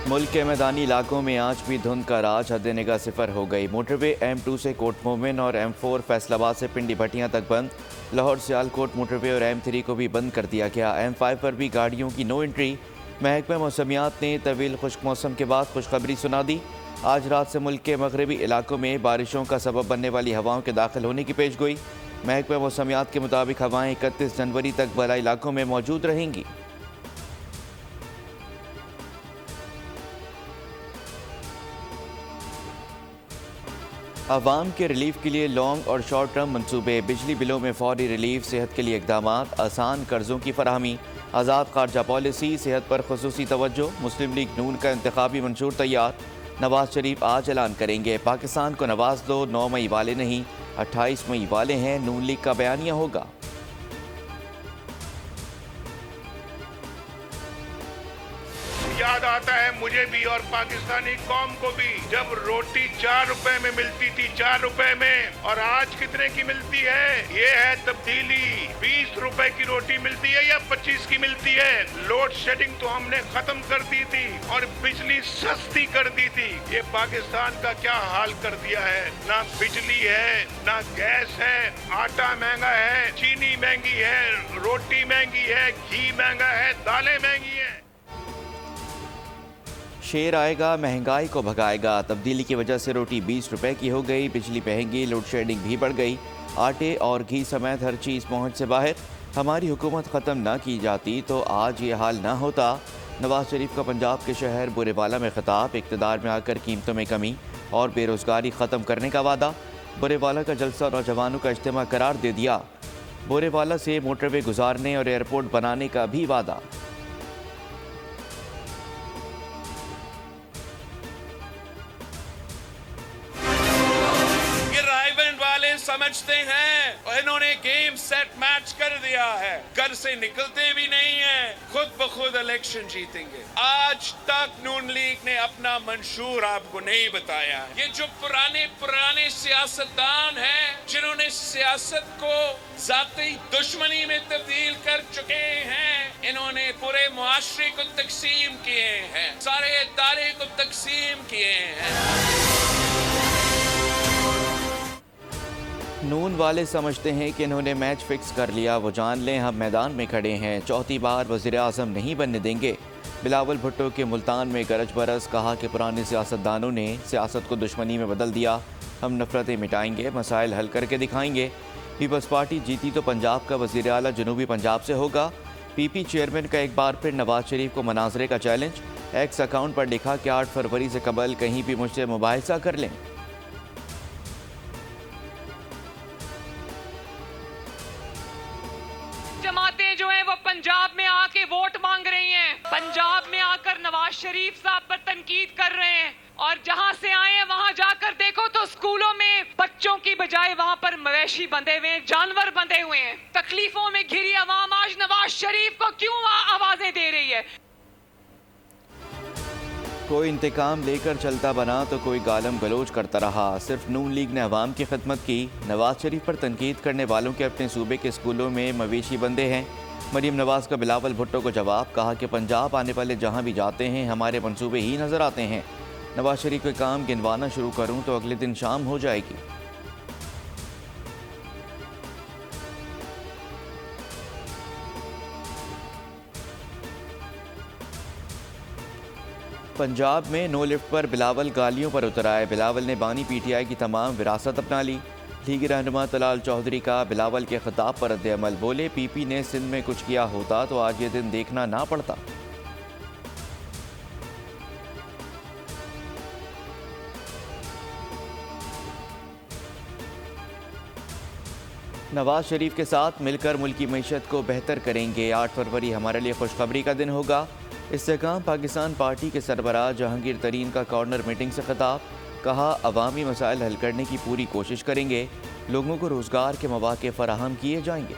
मुल्क के मैदानी इलाकों में आज भी धुंध का राज हद निगाह सिफर हो गई। मोटरवे M2 से कोट मोमिन और M4 फैसलाबाद से पिंडी भटियां तक बंद। लाहौर सियालकोट मोटरवे और M3 को भी बंद कर दिया गया। M5 पर भी गाड़ियों की नो एंट्री। महकमा मौसमियात ने तवील खुश्क मौसम के बाद खुशखबरी सुना दी। आज रात से मुल्क के मगरबी इलाकों में बारिशों का सबब बनने वाली हवाओं के दाखिल होने की पेशगोई। महकमा मौसमियात के मुताबिक हवाएं 31 जनवरी तक बड़ा इलाकों में मौजूद रहेंगी। आवाम के रिलीफ के लिए लॉन्ग और शॉर्ट टर्म मनसूबे, बिजली बिलों में फौरी रिलीफ, सेहत के लिए इकदाम, आसान कर्जों की फराहमी, आज़ाद खारजा पॉलिसी, सेहत पर खुसूसी तवज्जो। मुस्लिम लीग नून का इंतखाबी मंशूर तैयार। नवाज शरीफ आज ऐलान करेंगे, पाकिस्तान को नवाज दो, 9 मई वाले नहीं 28 मई वाले हैं, नून लीग का बयानिया होगा। याद आता है मुझे भी और पाकिस्तानी कौम को भी, जब रोटी 4 रुपए में मिलती थी, 4 रुपए में, और आज कितने की मिलती है। ये है तब्दीली। 20 रुपए की रोटी मिलती है या 25 की मिलती है। लोड शेडिंग तो हमने खत्म कर दी थी और बिजली सस्ती कर दी थी। ये पाकिस्तान का क्या हाल कर दिया है। ना बिजली है, ना गैस है, आटा महंगा है, चीनी महंगी है, रोटी महंगी है, घी महंगा है, दालें महंगी है। शेर आएगा महंगाई को भगाएगा। तब्दीली की वजह से रोटी 20 रुपए की हो गई, बिजली महंगी, लोड शेडिंग भी बढ़ गई, आटे और घी समेत हर चीज़ पहुंच से बाहर। हमारी हुकूमत ख़त्म ना की जाती तो आज ये हाल ना होता। नवाज शरीफ का पंजाब के शहर बुरेवाला में खिताब, इक़्तिदार में आकर कीमतों में कमी और बेरोज़गारी ख़त्म करने का वादा। बुरेवाला का जलसा नौजवानों का इज्तिमा करार दे दिया। बुरेवाला से मोटरवे गुजारने और एयरपोर्ट बनाने का भी वादा। समझते हैं और इन्होंने गेम सेट मैच कर दिया है। घर से निकलते भी नहीं है, खुद ब खुद इलेक्शन जीतेंगे। आज तक नून लीग ने अपना मंशूर आपको नहीं बताया। ये जो पुराने सियासतदान हैं, जिन्होंने सियासत को जाती दुश्मनी में तब्दील कर चुके हैं, इन्होंने पूरे मुआशरे को तकसीम किए हैं, सारे इदारे को तकसीम किए हैं। नून वाले समझते हैं कि इन्होंने मैच फिक्स कर लिया। वो जान लें हम मैदान में खड़े हैं, चौथी बार वज़ीर आज़म नहीं बनने देंगे। बिलावल भुट्टो के मुल्तान में गरज बरस, कहा कि पुराने सियासतदानों ने सियासत को दुश्मनी में बदल दिया। हम नफरतें मिटाएंगे, मसाइल हल करके दिखाएंगे। पीपल्स पार्टी जीती तो पंजाब का वज़ीर आला जनूबी पंजाब से होगा। PP चेयरमैन का एक बार फिर नवाज शरीफ को मनाजरे का चैलेंज। एक्स अकाउंट पर लिखा कि 8 फरवरी से कबल कहीं भी मुझसे मुबाहिसा कर लें। जमातें जो हैं वो पंजाब में आके वोट मांग रही हैं, पंजाब में आकर नवाज शरीफ साहब पर तनकीद कर रहे हैं, और जहां से आए हैं वहां जाकर देखो तो स्कूलों में बच्चों की बजाय वहां पर मवेशी बंधे हुए हैं, जानवर बंधे हुए हैं। तकलीफों में घिरी अवाम आज नवाज शरीफ को क्यों आवाजें दे रही है। कोई इंतकाम लेकर चलता बना तो कोई गालम गलोच करता रहा। सिर्फ नून लीग ने अवाम की खिदमत की। नवाज शरीफ पर तनकीद करने वालों के अपने सूबे के स्कूलों में मवेशी बंधे हैं। मरीम नवाज का बिलावल भुट्टो को जवाब, कहा कि पंजाब आने वाले जहां भी जाते हैं हमारे मंसूबे ही नज़र आते हैं। नवाज शरीफ के काम गिनवाना शुरू करूं तो अगले दिन शाम हो जाएगी। पंजाब में नो लिफ्ट पर बिलावल गालियों पर उतर आए। बिलावल ने बानी PTI की तमाम विरासत अपना ली। लीगी रहनुमा तलाल चौधरी का बिलावल के खिताब पर रद्द-ए-अमल, बोले PP ने सिंध में कुछ किया होता तो आज ये दिन देखना ना पड़ता। नवाज शरीफ के साथ मिलकर मुल्क की मईशत को बेहतर करेंगे। 8 फरवरी हमारे लिए खुशखबरी का दिन होगा। इस्तेकाम पाकिस्तान पार्टी के सरबराह जहांगीर तरीन का कॉर्नर मीटिंग से खिताब, कहा अवामी मसाइल हल करने की पूरी कोशिश करेंगे, लोगों को रोज़गार के मौके फराहम किए जाएंगे।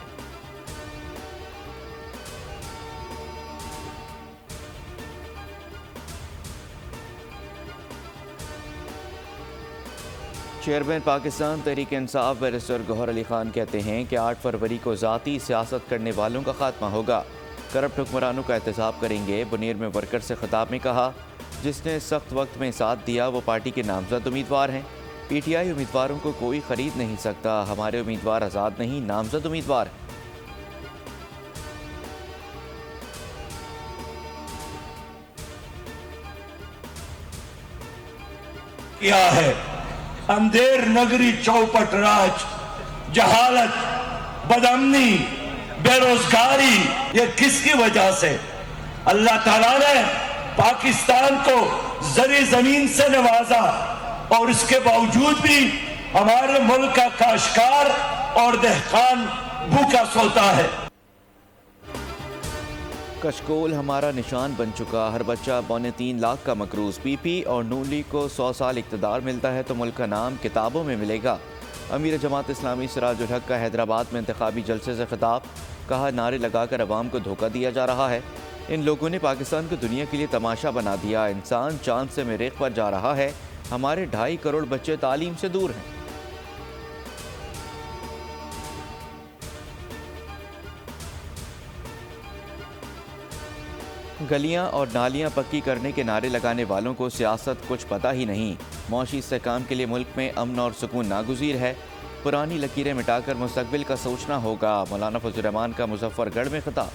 चेयरमैन पाकिस्तान तहरीक इंसाफ बैरिस्टर गौहर अली खान कहते हैं कि 8 फरवरी को ज़ाती सियासत करने वालों का खात्मा होगा, करप्ट हुक्मरानों का एहतसाब करेंगे। बुनेर में वर्कर से खिताब में कहा, जिसने सख्त वक्त में साथ दिया वो पार्टी के नामजद उम्मीदवार हैं। पीटीआई उम्मीदवारों को कोई खरीद नहीं सकता। हमारे उम्मीदवार आज़ाद नहीं, नामजद उम्मीदवार हैं। किया है अंधेर नगरी चौपट राज, जहालत, बदअमनी, बेरोजगारी, ये किसकी वजह से? अल्लाह ताला ने पाकिस्तान को जरी जमीन से नवाजा और इसके बावजूद भी हमारे मुल्क का काश्तकार और देहकान भूखा सोता है। कशकोल हमारा निशान बन चुका। हर बच्चा 3.25 लाख का मकरूज। पीपी और नून लीग को 100 साल इक़्तिदार मिलता है तो मुल्क का नाम किताबों में मिलेगा। अमीर जमात इस्लामी सिराजुल हक का हैदराबाद में इंतखाबी जलसे से खिताब। कहा, नारे लगाकर अवाम को धोखा दिया जा रहा है। इन लोगों ने पाकिस्तान को दुनिया के लिए तमाशा बना दिया। इंसान चांद से मरीख पर जा रहा है। हमारे 2.5 करोड़ बच्चे तालीम से दूर हैं। गलियां और नालियां पक्की करने के नारे लगाने वालों को सियासत कुछ पता ही नहीं। मौशी इस्तेहकाम के लिए मुल्क में अमन और सुकून नागुज़ीर है। पुरानी लकीरें मिटाकर मुस्तकबिल का सोचना होगा। मौलाना फजल रहमान का मुजफ्फरगढ़ में खिताब।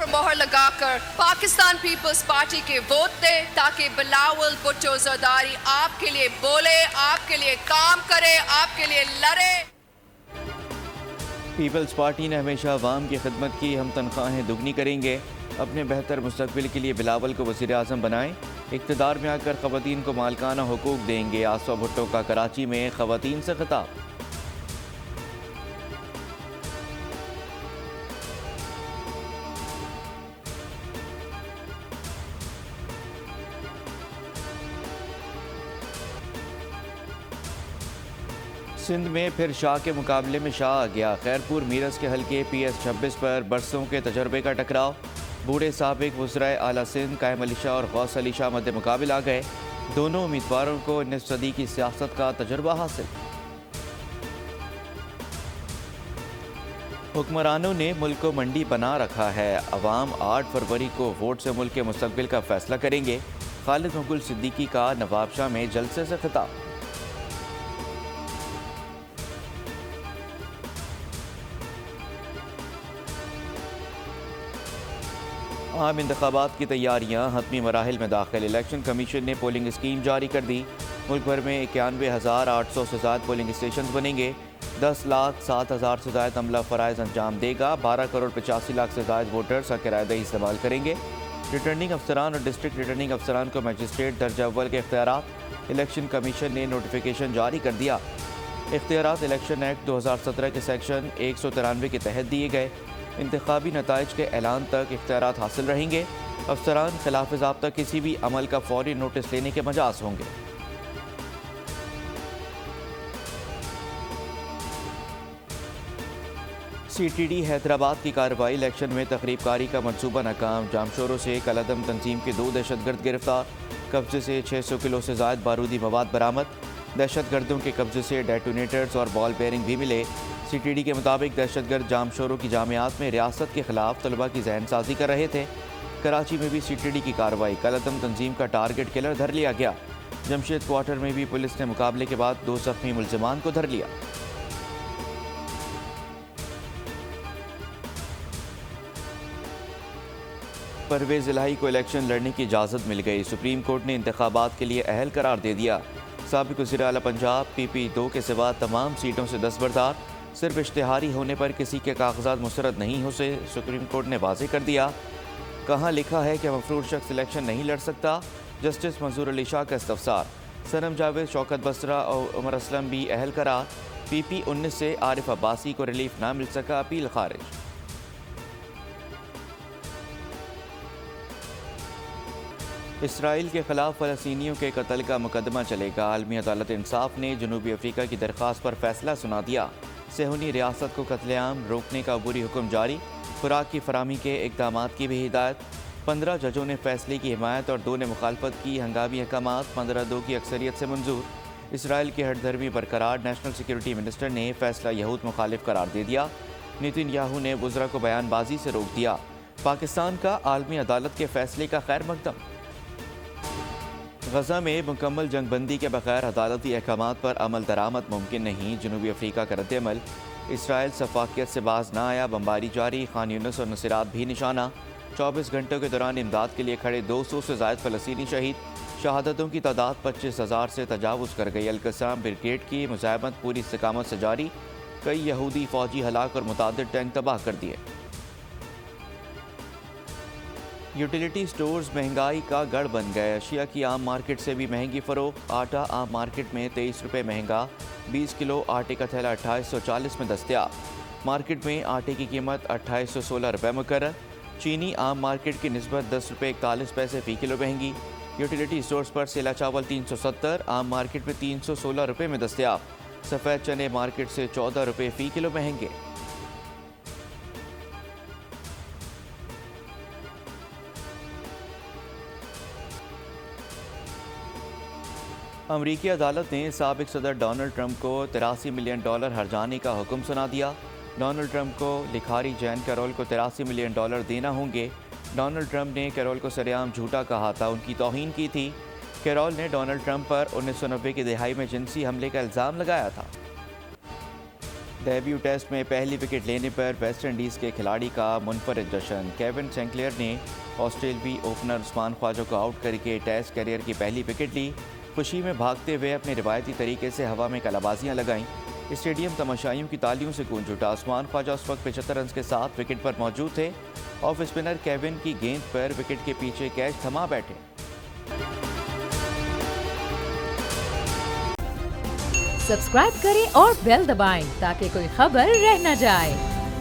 मोहर लगाकर पाकिस्तान पीपल्स पार्टी के वोट दे ताकि बिलावल भुट्टो जरदारी आपके लिए बोले, आपके लिए काम करे, आपके लिए लड़े। पीपल्स पार्टी ने हमेशा अवाम की खिदमत की। हम तनख्वाहें दुगनी करेंगे। अपने बेहतर मुस्तकबिल के लिए बिलावल को वज़ीर आज़म बनाएं। इक़्तिदार में आकर ख़वातीन को मालकाना हुकूक देंगे। आसवा भुट्टो का कराची में ख़वातीन से खिताब। सिंध में फिर शाह के मुकाबले में शाह आ गया। खैरपुर मीरस के हल्के PS-26 पर बरसों के तजर्बे का टकराव। बूढ़े साबिक वज़राए आला सिंध कायम अली शाह और गौस अली शाह मध्य मुकाबिल आ गए। दोनों उम्मीदवारों को निस्फ सदी की सियासत का तजर्बा हासिल। हुक्मरानों ने मुल्क को मंडी बना रखा है। अवाम 8 फरवरी को वोट से मुल्क के मुस्तकबिल का फैसला करेंगे। खालिद मुगल सिद्दीकी का नवाबशाह में जलसे से खिताब। आम इंतखाबात की तैयारियां हतमी मराहिल में दाखिल। इलेक्शन कमीशन ने पोलिंग स्कीम जारी कर दी। मुल्क भर में 91,800 से ज़्यादा पोलिंग स्टेशन बनेंगे। 10,07,000 से ज़्यादा अमला फ़राइज़ अंजाम देगा। 12 करोड़ 85 लाख से ज़्यादा वोटर्स का किराएदारी इस्तेमाल करेंगे। रिटर्निंग अफसरान और डिस्ट्रिक्ट रिटर्निंग अफसरान को मजिस्ट्रेट दर्जा अव्वल के इख्तियारात। इलेक्शन कमीशन ने नोटिफिकेशन जारी कर दिया। इख्तियारात इलेक्शन एक्ट 2017 के सेक्शन 193 के तहत दिए गए। इंतखाबी नताइज के ऐलान तक इख्तियारात हासिल रहेंगे। अफसरान खिलाफ ज़ाब्ता किसी भी अमल का फौरी नोटिस लेने के मजाज होंगे। CTD हैदराबाद की कार्रवाई। इलेक्शन में तकरीबकारी का मनसूबा नाकाम। जामशोरों से कलअदम तंजीम के 2 दहशतगर्द गिरफ्तार। कब्जे से 600 किलो से ज़ायद बारूदी मवाद बरामद। दहशतगर्दों के कब्जे से डेटोनेटर्स और बॉल बेयरिंग भी मिले। CTD के मुताबिक दहशतगर्द जामशोरों की जामियात में रियासत के खिलाफ तलबा की जहन साजी कर रहे थे। कराची में भी CTD की कार्रवाई। कलअदम तंजीम का टारगेट किलर धर लिया गया। जमशेद क्वार्टर में भी पुलिस ने मुकाबले के बाद 2 ज़ख्मी मुल्ज़िमान को धर लिया। परवेज़ इलाही को इलेक्शन लड़ने की इजाज़त मिल गई। सुप्रीम कोर्ट ने इंतखाबात के लिए अहल करार दे दिया। साबिक़ वज़ीर आला पंजाब PP2 के सिवा तमाम सीटों से दस्तबरदार। सिर्फ इश्तिहारी होने पर किसी के कागजात मुस्तरद नहीं हो से सुप्रीम कोर्ट ने वाज़ेह कर दिया। कहाँ लिखा है कि मफरूर शख्स इलेक्शन नहीं लड़ सकता। जस्टिस मंजूर अली शाह का इस्तफसार। सनम जावेद, शौकत बसरा और उमर असलम भी अहल करार। PP19 से आरिफ अब्बासी को रिलीफ ना मिल सका, अपील खारिज। इसराइल के खिलाफ फ़लस्तीनियों के कत्ल का मुकदमा चलेगा। आलमी अदालत इंसाफ ने जनूबी अफ्रीका की दरख्वास्त पर फैसला सुना दिया। सेहूनी रियासत को कत्लेआम रोकने का अबूरी हुक्म जारी। खुराक की फराहमी के इक़दामात की भी हिदायत। 15 जजों ने फैसले की हिमायत और 2 ने मुखालफत की। हंगामी अहकामात 15-2 की अक्सरियत से मंजूर। इसराइल की हठधर्मी बरकरार। नेशनल सिक्योरिटी मिनिस्टर ने फैसला यहूद मुखालिफ करार दे दिया। नेतन्याहू ने वज़रा को बयानबाजी से रोक दिया। पाकिस्तान का आलमी अदालत के फैसले का खैर मकदम। गजा में मुकम्मल जंगबंदी के बगैर अदालती अहकामात पर अमल दरामद मुमकिन नहीं। जनूबी अफ्रीका का रद्द-ए-अमल। इसराइल सफाकियत से बाज ना आया। बमबारी जारी। खान यूनिस और नुसैरात भी निशाना। 24 घंटों के दौरान इमदाद के लिए खड़े 200 से ज़ायद फ़लस्तीनी शहीद। शहादतों की तादाद 25,000 से तजावुज़ कर गई। अल-कस्साम ब्रिगेड की मुज़ाहमत पूरी इस्तिकामत से जारी। कई यहूदी फ़ौजी हलाक और मुतादिद टैंक तबाह कर दिए। यूटिलिटी स्टोर्स महंगाई का गढ़ बन गए। अशिया की आम मार्केट से भी महंगी फ़रोख्त। आटा आम मार्केट में 23 रुपये महंगा। 20 किलो आटे का थैला 2840 में दस्तयाब। मार्केट में आटे की कीमत 2816 रुपये मुकर्रर। चीनी आम मार्केट की निस्बत 10 रुपये 41 पैसे फ़ी किलो महंगी। यूटिलिटी स्टोर्स पर सेला चावल 370, आम मार्केट में 316 रुपये में दस्तयाब। सफ़ेद चने मार्केट से 14 रुपये फ़ी किलो महंगे। अमरीकी अदालत ने साबिक सदर डोनाल्ड ट्रंप को $83 मिलियन हर्जाने का हुक्म सुना दिया। डोनाल्ड ट्रंप को लिखारी जैन कैरोल को $83 मिलियन देना होंगे। डोनाल्ड ट्रंप ने कैरोल को सरेआम झूठा कहा था, उनकी तौहीन की थी। कैरोल ने डोनाल्ड ट्रंप पर 1990 की दहाई में जिनसी हमले का इल्ज़ाम लगाया था। डेब्यू टेस्ट में पहली विकेट लेने पर वेस्ट इंडीज़ के खिलाड़ी का मुनफरिद जश्न। केविन सेंक्लेयर ने ऑस्ट्रेलवी ओपनर उस्मान ख्वाजा को आउट करके टेस्ट करियर की पहली विकेट ली। खुशी में भागते हुए अपने रिवायती तरीके से हवा में कलाबाजियां लगाईं। स्टेडियम तमाशाइयों की तालियों से गूंज उठा। उस्मान ख्वाजा उस वक्त 75 रन के साथ विकेट पर मौजूद थे। ऑफ स्पिनर केविन की गेंद पर विकेट के पीछे कैच थमा बैठे। सब्सक्राइब करें और बेल दबाएं ताकि कोई खबर रह न जाए।